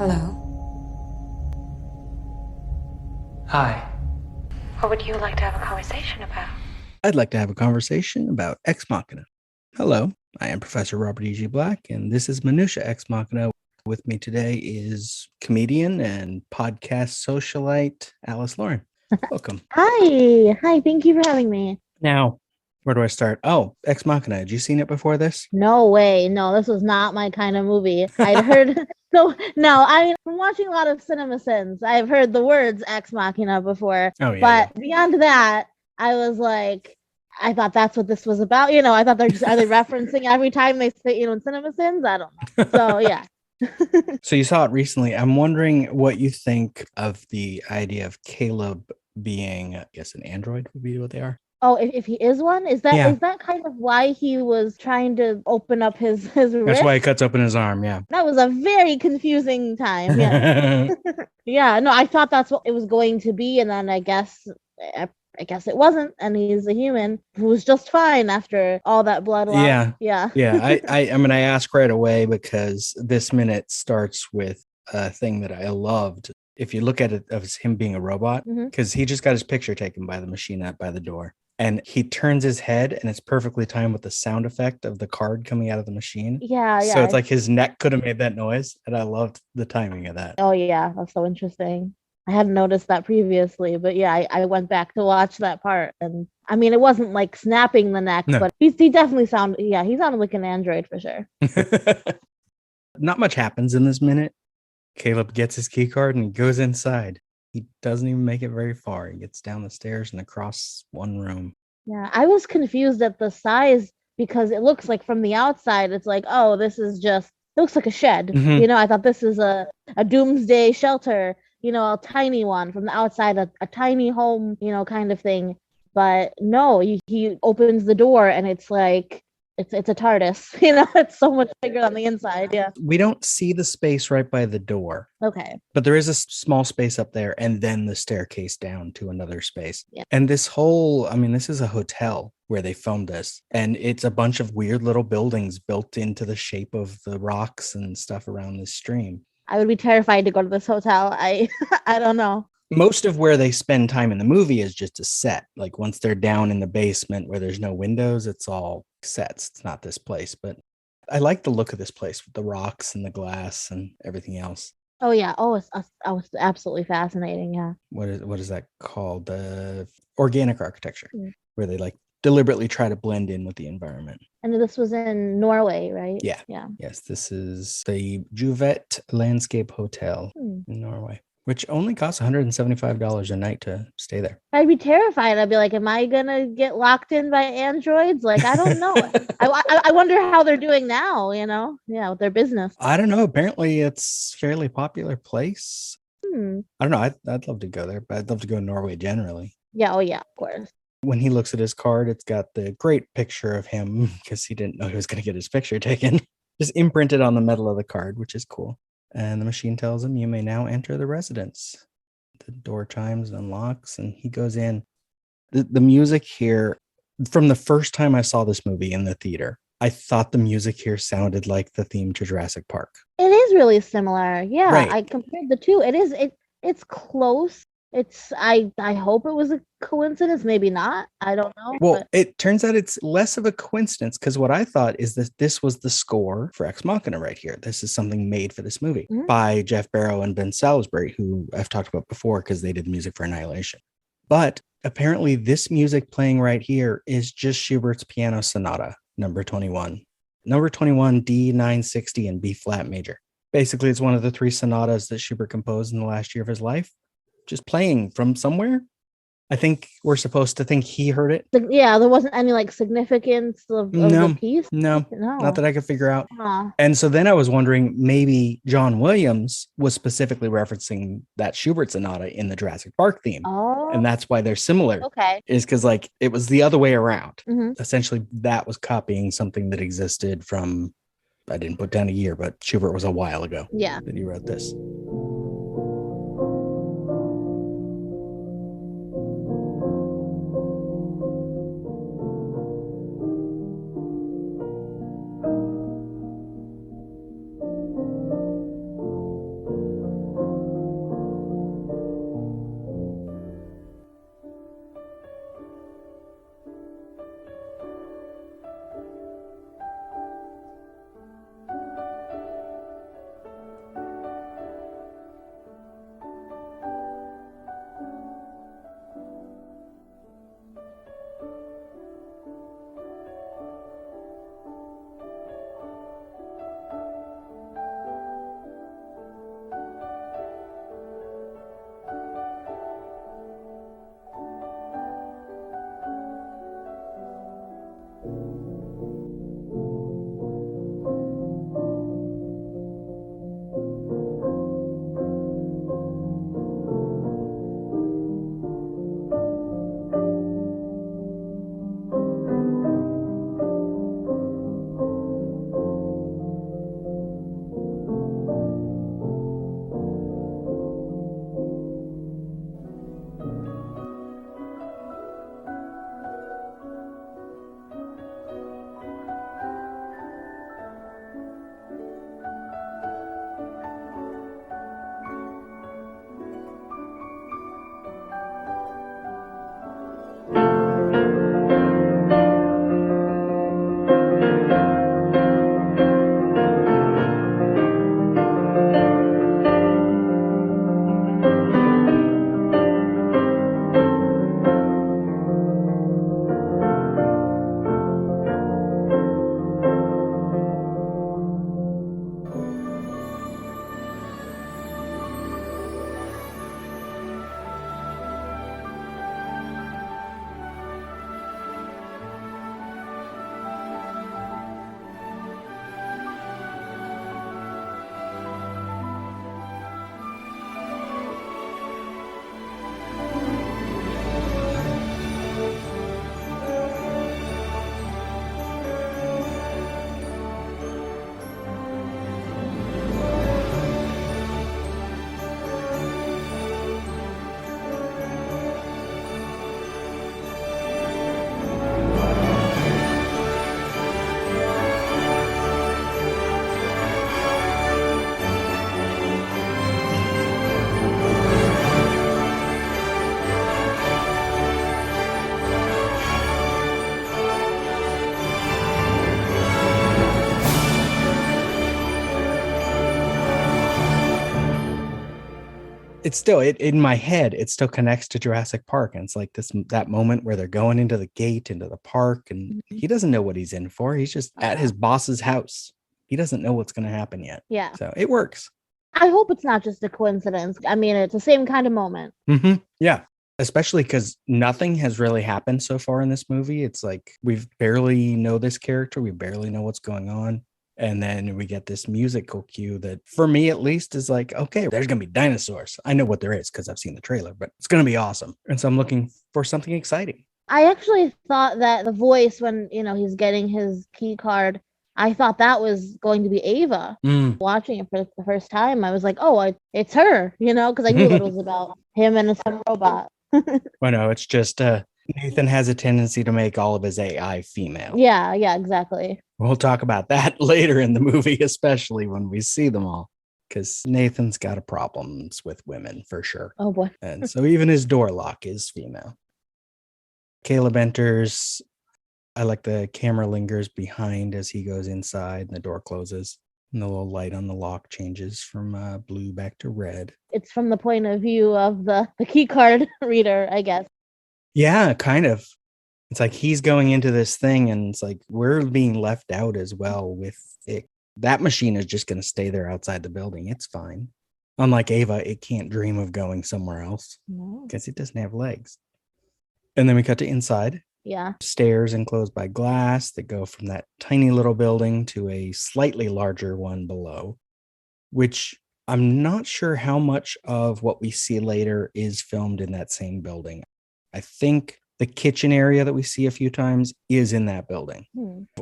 Hello. Hi. What would you like to have a conversation about? I'd like to have a conversation about Ex Machina. Hello, I am Professor Robert E.G. Black, and this is Minutia Ex Machina. With me today is comedian and podcast socialite Alice Lauren. Welcome. Hi. Hi. Thank you for having me. Now, where do I start? Oh, Ex Machina. Had you seen it before this? No way. No, this was not my kind of movie. I'd heard. So, no, I mean, from watching a lot of Cinema Sins, I've heard the words Ex Machina before. Oh, yeah. But beyond that, I was like, I thought that's what this was about. I thought are they referencing every time they say, in Cinema Sins? I don't know. So, yeah. So you saw it recently. I'm wondering what you think of the idea of Caleb being, I guess, an android would be what they are. Oh, if he is one, is that Yeah. is that kind of why he was trying to open up his That's wrist? why he cuts open his arm, yeah. That was a very confusing time. Yeah. Yeah, no, I thought that's what it was going to be, and then I guess it wasn't, and he's a human who was just fine after all that blood loss. Yeah. I mean, I ask right away because this minute starts with a thing that I loved. If you look at it of him being a robot, because he just got his picture taken by the machine out by the door. And he turns his head, and it's perfectly timed with the sound effect of the card coming out of the machine. Yeah. So it's like his neck could have made that noise, and I loved the timing of that. Oh yeah, that's so interesting. I hadn't noticed that previously, but yeah, I went back to watch that part, and I mean, it wasn't like snapping the neck, No. but he definitely he sounded like an android for sure. Not much happens in this minute. Caleb gets his key card and goes inside. He doesn't even make it very far. He gets down the stairs and across one room. Yeah, I was confused at the size because it looks like from the outside, it's like, oh, this is just, it looks like a shed. Mhm. I thought this is a doomsday shelter, a tiny one from the outside, a tiny home, kind of thing. But no, he opens the door and it's like, it's a TARDIS, it's so much bigger on the inside. Yeah. We don't see the space right by the door, Okay. but there is a small space up there and then the staircase down to another space. Yeah. And this is a hotel where they filmed this, and it's a bunch of weird little buildings built into the shape of the rocks and stuff around this stream. I would be terrified to go to this hotel. I don't know. Most of where they spend time in the movie is just a set. Like once they're down in the basement where there's no windows, it's all sets. It's not this place, but I like the look of this place with the rocks and the glass and everything else. Oh yeah. Oh, it's absolutely fascinating. Yeah. What is that called? Organic architecture, where they like deliberately try to blend in with the environment. And this was in Norway, right? Yeah. Yeah. Yes, this is the Juvet Landscape Hotel in Norway, which only costs $175 a night to stay there. I'd be terrified. I'd be like, am I going to get locked in by androids? Like, I don't know. I wonder how they're doing now, Yeah, with their business. I don't know. Apparently, it's a fairly popular place. Hmm. I don't know. I'd love to go there, but I'd love to go to Norway generally. Yeah. Oh, yeah, of course. When he looks at his card, it's got the great picture of him because he didn't know he was going to get his picture taken. Just imprinted on the metal of the card, which is cool. And the machine tells him, you may now enter the residence. The door chimes and unlocks, and he goes in. The music here, from the first time I saw this movie in the theater, I thought the music here sounded like the theme to Jurassic Park. It is really similar. Yeah, Right. I compared the two. It's close. I hope it was a coincidence. Maybe not. I don't know. Well, but it turns out it's less of a coincidence because what I thought is that this was the score for Ex Machina right here. This is something made for this movie by Jeff Barrow and Ben Salisbury, who I've talked about before because they did music for Annihilation. But apparently this music playing right here is just Schubert's Piano Sonata, number 21. Number 21, D960 in B flat major. Basically, it's one of the three sonatas that Schubert composed in the last year of his life. Just playing from somewhere. I think we're supposed to think he heard it. yeah, there wasn't any like significance of the piece. No, not that I could figure out. Huh. And so then I was wondering, maybe John Williams was specifically referencing that Schubert sonata in the Jurassic Park theme. Oh. And that's why they're similar. Okay. Is because like it was the other way around. Mhm. Essentially, that was copying something that existed from, I didn't put down a year, but Schubert was a while ago. Yeah. That he wrote this. it's still in my head, it still connects to Jurassic Park. And it's like that moment where they're going into the gate, into the park, and he doesn't know what he's in for. He's just at his boss's house. He doesn't know what's going to happen yet. Yeah. So it works. I hope it's not just a coincidence. I mean, it's the same kind of moment. Mm-hmm. Yeah. Especially because nothing has really happened so far in this movie. It's like we barely know this character. We barely know what's going on. And then we get this musical cue that, for me at least, is like, okay, there's going to be dinosaurs. I know what there is because I've seen the trailer, but it's going to be awesome. And so I'm looking for something exciting. I actually thought that the voice when, he's getting his key card, I thought that was going to be Ava. Watching it for the first time, I was like, oh, it's her, because I knew it was about him and some robot. Well, no, it's just Nathan has a tendency to make all of his AI female. Yeah, exactly. We'll talk about that later in the movie, especially when we see them all, because Nathan's got a problems with women for sure. Oh boy. And so even his door lock is female. Caleb enters. I like the camera lingers behind as he goes inside and the door closes. And the little light on the lock changes from blue back to red. It's from the point of view of the key card reader, I guess. Yeah, kind of. It's like he's going into this thing and it's like we're being left out as well with it. That machine is just going to stay there outside the building. It's fine. Unlike Ava, it can't dream of going somewhere else because it doesn't have legs. And then we cut to inside. Yeah. Stairs enclosed by glass that go from that tiny little building to a slightly larger one below, which I'm not sure how much of what we see later is filmed in that same building. I think the kitchen area that we see a few times is in that building.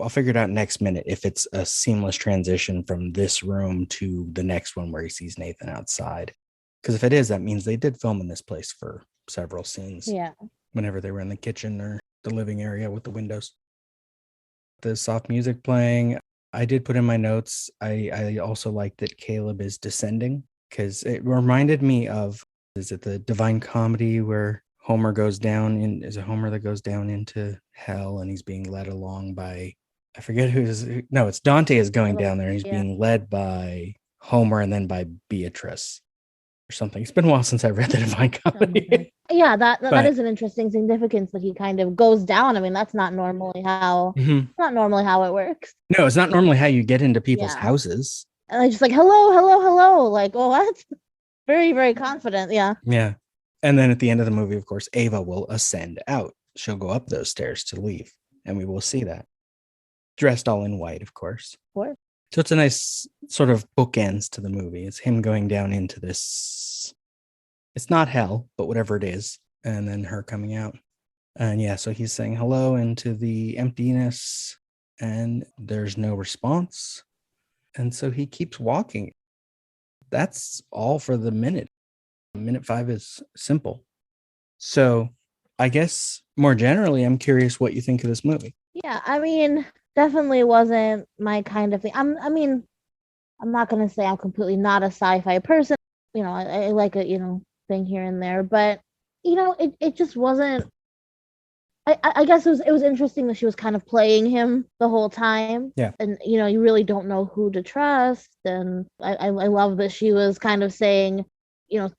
I'll figure it out next minute if it's a seamless transition from this room to the next one where he sees Nathan outside. Because if it is, that means they did film in this place for several scenes. Yeah. Whenever they were in the kitchen or the living area with the windows. The soft music playing. I did put in my notes. I also like that Caleb is descending because it reminded me of, is it the Divine Comedy where Homer goes down in, is it Homer that goes down into hell and he's being led along by, I forget no, it's Dante is going down there and he's being led by Homer and then by Beatrice or something. It's been a while since I read the Divine Comedy. Yeah, that is an interesting significance that he kind of goes down. I mean, that's not normally how it works. No, it's not normally how you get into people's houses. And they're just like, hello. Like, oh, what? Very, very confident. Yeah. Yeah. And then at the end of the movie, of course, Ava will ascend out. She'll go up those stairs to leave. And we will see that. Dressed all in white, of course. So it's a nice sort of bookends to the movie. It's him going down into this. It's not hell, but whatever it is. And then her coming out. And yeah, so he's saying hello into the emptiness. And there's no response. And so he keeps walking. That's all for the minute. Minute 5 is simple. So I guess more generally, I'm curious what you think of this movie. Yeah, I mean, definitely wasn't my kind of thing. I'm not going to say I'm completely not a sci-fi person. I like a, thing here and there, but, it just wasn't. I guess it was interesting that she was kind of playing him the whole time. Yeah. And, you really don't know who to trust. And I love that she was kind of saying,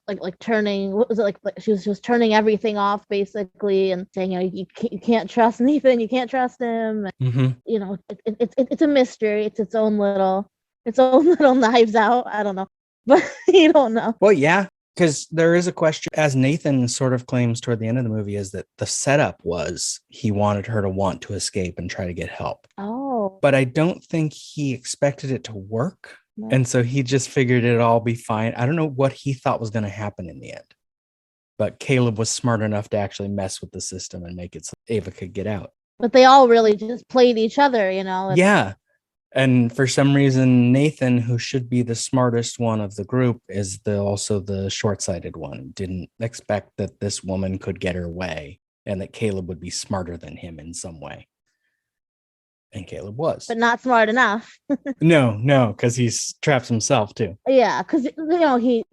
like turning, what was it, like she was turning everything off basically and saying, you can't trust Nathan, you can't trust him. And, it's a mystery. It's its own little Knives Out. I don't know, but you don't know. Well, yeah, because there is a question, as Nathan sort of claims toward the end of the movie, is that the setup was he wanted her to want to escape and try to get help. Oh. But I don't think he expected it to work. No. And so he just figured it'd all be fine. I don't know what he thought was going to happen in the end. But Caleb was smart enough to actually mess with the system and make it so Ava could get out. But they all really just played each other, Yeah. And for some reason, Nathan, who should be the smartest one of the group, is also the short-sighted one. Didn't expect that this woman could get her way and that Caleb would be smarter than him in some way. And Caleb was. But not smart enough. No, because he's traps himself too. Yeah, because he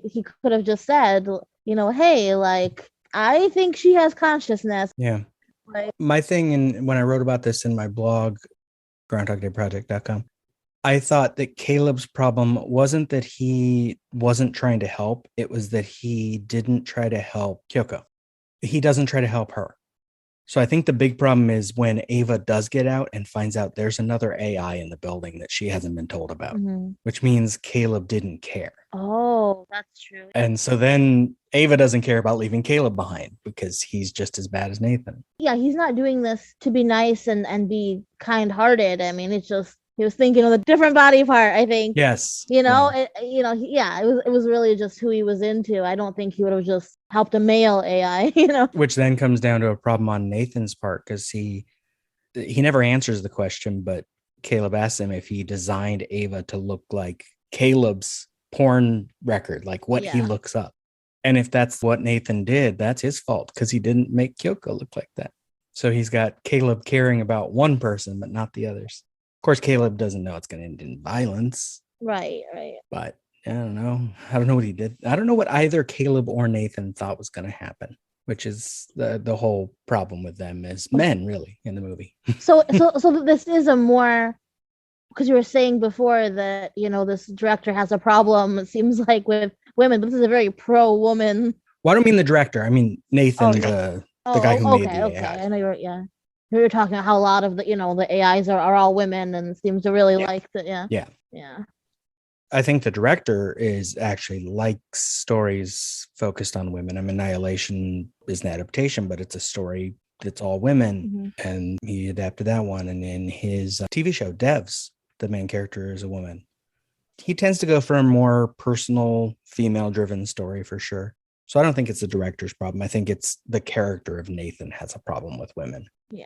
could have just said, hey, like, I think she has consciousness. Yeah. Like, my thing, and when I wrote about this in my blog, GroundhogDayProject.com, I thought that Caleb's problem wasn't that he wasn't trying to help. It was that he didn't try to help Kyoko. He doesn't try to help her. So I think the big problem is when Ava does get out and finds out there's another AI in the building that she hasn't been told about, which means Caleb didn't care. Oh, that's true. And so then Ava doesn't care about leaving Caleb behind because he's just as bad as Nathan. Yeah, he's not doing this to be nice and be kind-hearted. I mean, it's just he was thinking of a different body part, I think. Yes. You know, it was really just who he was into. I don't think he would have just helped a male AI, you know. Which then comes down to a problem on Nathan's part because he never answers the question, but Caleb asks him if he designed Ava to look like Caleb's porn record, like what he looks up. And if that's what Nathan did, that's his fault because he didn't make Kyoko look like that. So he's got Caleb caring about one person, but not the others. Of course, Caleb doesn't know it's going to end in violence. Right. But I don't know. I don't know what he did. I don't know what either Caleb or Nathan thought was going to happen, which is the whole problem with them as men, really, in the movie. So this is a more, because you were saying before that, you know, this director has a problem, it seems like, with women, but this is a very pro-woman. Well, I don't mean the director. I mean Nathan, the guy who made the AI. I know you were talking about how a lot of the, you know, the AIs are all women and seems to really like the, Yeah. I think the director is actually likes stories focused on women. I mean, Annihilation is an adaptation, but it's a story that's all women. And he adapted that one. And in his TV show, Devs, the main character is a woman. He tends to go for a more personal, female-driven story for sure. So I don't think it's the director's problem. I think it's the character of Nathan has a problem with women. Yeah.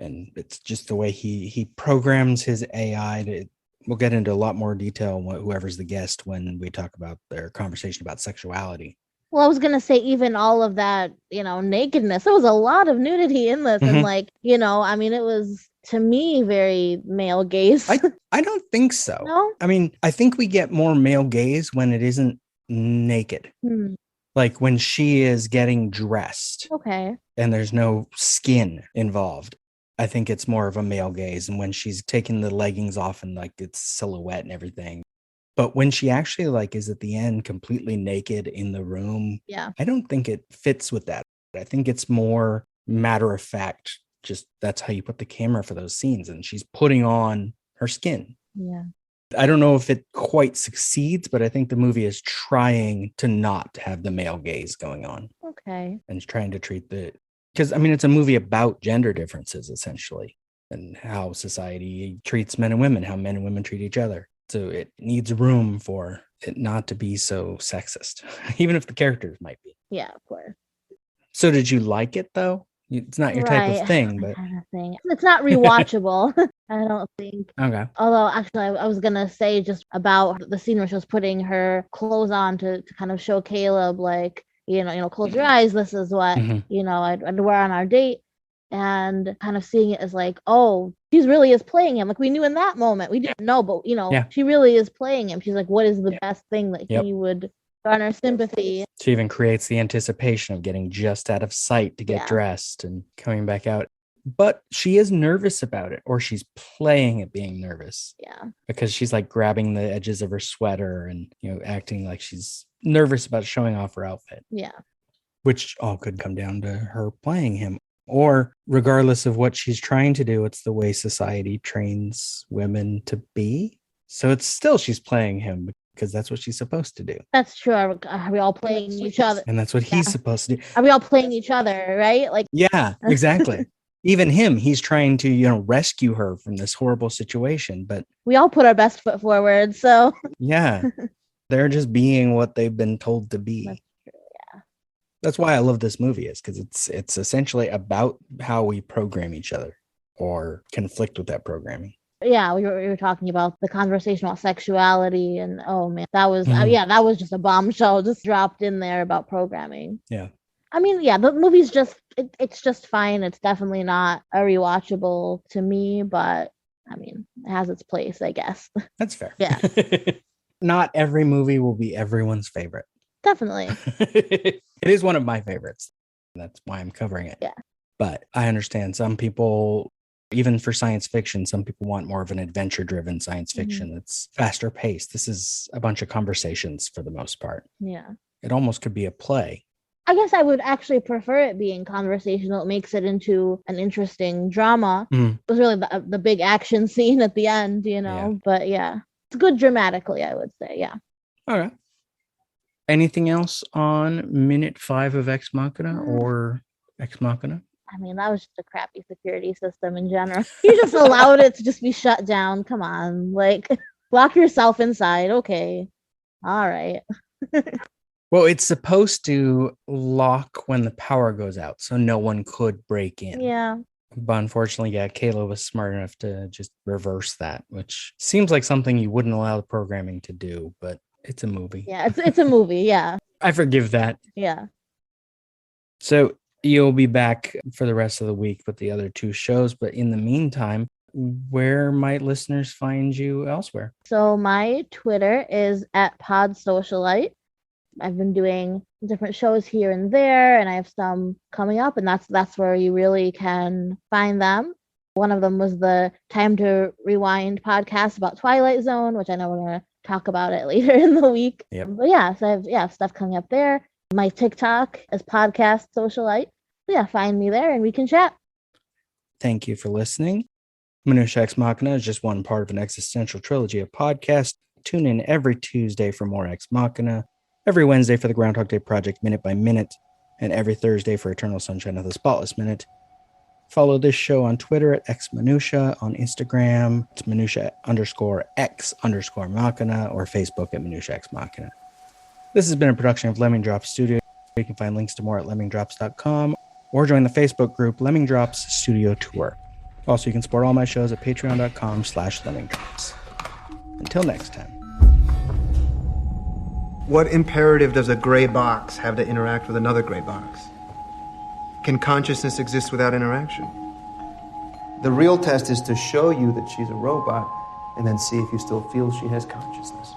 And it's just the way he programs his AI to. We'll get into a lot more detail, whoever's the guest, when we talk about their conversation about sexuality. Well, I was going to say, even all of that, you know, nakedness, there was a lot of nudity in this. And like, you know, I mean, it was, to me, very male gaze. I don't think so. No? I mean, I think we get more male gaze when it isn't naked. Like when she is getting dressed. Okay. And there's no skin involved. I think it's more of a male gaze. And when she's taking the leggings off and like it's silhouette and everything. But when she actually like is at the end completely naked in the room, I don't think it fits with that. I think it's more matter of fact. Just that's how you put the camera for those scenes. And she's putting on her skin. Yeah. I don't know if it quite succeeds, but I think the movie is trying to not have the male gaze going on. Okay. And trying to treat because I mean, it's a movie about gender differences, essentially, and how society treats men and women, how men and women treat each other. So it needs room for it not to be so sexist, even if the characters might be. Yeah, of course. So did you like it, though? It's not your type of thing, but kind of thing. It's not rewatchable. I don't think. Okay. Although, actually, I was going to say just about the scene where she was putting her clothes on to kind of show Caleb, like, you know, close your eyes. This is what, you know, I'd wear on our date. And kind of seeing it as like, oh, she really is playing him. Like we knew in that moment, we didn't know, but, you know, she really is playing him. She's like, what is the best thing that he would garner sympathy? She even creates the anticipation of getting just out of sight to get dressed and coming back out. But she is nervous about it, or she's playing at being nervous. Yeah. Because she's like grabbing the edges of her sweater and, you know, acting like she's nervous about showing off her outfit. Yeah. Which all could come down to her playing him. Or regardless of what she's trying to do, it's the way society trains women to be. So it's still she's playing him because that's what she's supposed to do. That's true. Are we all playing each other? And that's what he's supposed to do. Are we all playing each other, right? Like, yeah, exactly. Even him, he's trying to, you know, rescue her from this horrible situation. But we all put our best foot forward. So yeah, they're just being what they've been told to be. That's true, yeah. That's why I love this movie, is because it's essentially about how we program each other or conflict with that programming. Yeah, we were talking about the conversation about sexuality, and oh man, that was that was just a bombshell just dropped in there about programming. Yeah. I mean, yeah, the movie's just it's just fine. It's definitely not a rewatchable to me, but I mean, it has its place, I guess. That's fair. Yeah. Not every movie will be everyone's favorite. Definitely. It is one of my favorites. That's why I'm covering it. Yeah. But I understand some people Even for science fiction, some people want more of an adventure-driven science fiction that's faster paced. This is a bunch of conversations for the most part. Yeah. It almost could be a play. I guess I would actually prefer it being conversational. It makes it into an interesting drama. It was really the big action scene at the end, you know. Yeah. But yeah, it's good dramatically, I would say. Yeah. All right. Anything else on minute 5 of Ex Machina or Ex Machina? I mean, that was just a crappy security system in general. You just allowed it to just be shut down. Come on, like lock yourself inside. Okay. All right. Well, it's supposed to lock when the power goes out, so no one could break in. Yeah. But unfortunately, yeah, Kayla was smart enough to just reverse that, which seems like something you wouldn't allow the programming to do, but it's a movie. Yeah, it's a movie. Yeah. I forgive that. Yeah. So you'll be back for the rest of the week with the other 2 shows, but in the meantime, where might listeners find you elsewhere? So my Twitter is at podsocialite. I've been doing different shows here and there, and I have some coming up, and that's where you really can find them. One of them was the Time to Rewind podcast about Twilight Zone, which I know we're going to talk about it later in the week. Yep. But yeah, so I have stuff coming up there. My TikTok is podcast socialite. So yeah, find me there and we can chat. Thank you for listening. Minutia Ex Machina is just one part of an existential trilogy of podcasts. Tune in every Tuesday for more Ex Machina, every Wednesday for the Groundhog Day Project Minute by Minute, and every Thursday for Eternal Sunshine of the Spotless Minute. Follow this show on Twitter at xminutia, on Instagram it's minutia_x_machina, or Facebook at Minutia Ex Machina. This has been a production of Lemming Drops Studio. You can find links to more at lemmingdrops.com or join the Facebook group Lemming Drops Studio Tour. Also, you can support all my shows at patreon.com/lemmingdrops. Until next time. What imperative does a gray box have to interact with another gray box? Can consciousness exist without interaction? The real test is to show you that she's a robot and then see if you still feel she has consciousness.